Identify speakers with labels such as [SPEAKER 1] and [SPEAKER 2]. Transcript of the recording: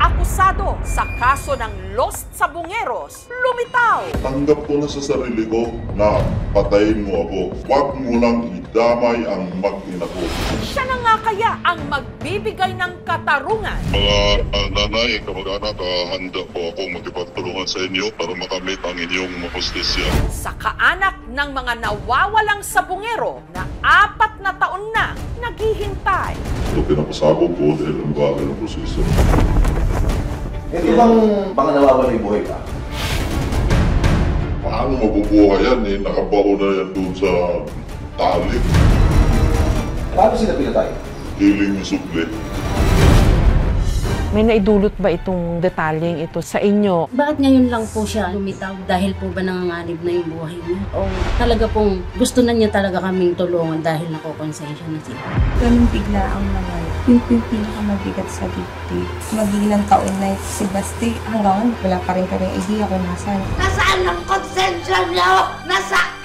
[SPEAKER 1] akusado sa kaso ng Lost sa Bungeros, lumitaw.
[SPEAKER 2] Tanggap ko na sa sarili ko na patayin mo ako. Huwag mo lang idamay ang mag-ina ko.
[SPEAKER 1] Siya na nga kaya ang magbibigay ng katarungan.
[SPEAKER 3] Mga nanay, kamag-anak, handa po ako magipagtulungan sa inyo para makamit ang inyong hustisya. Sa
[SPEAKER 1] Kaanak ng mga nawawalang sabungero na 4 na taon na naghihintay.
[SPEAKER 2] Ito pinapasabog ko dahil ang bagay ng proseso.
[SPEAKER 4] Ito bang mga nawawala yung buhay pa?
[SPEAKER 2] Paano mabubuhay yan eh? Nakabao na yan doon sa tali.
[SPEAKER 4] Paano sila pinatay?
[SPEAKER 2] Hiling yung sukli.
[SPEAKER 5] May naidulot ba itong detalyeng ito sa inyo?
[SPEAKER 6] Bakit ngayon lang po siya lumitaw? Dahil po ba nanganganib na yung buhay niya? O talaga pong gusto na niya talaga kaming tulungan dahil nakokonsensya na siya?
[SPEAKER 7] Ganun bigla ang naman. Yung pinakamabigat sa dibdib. Mag-ilang taon na si Basti. Hanggang wala pa rin idea kung nasaan.
[SPEAKER 8] Nasaan ang konsensya niyo? Nasaan?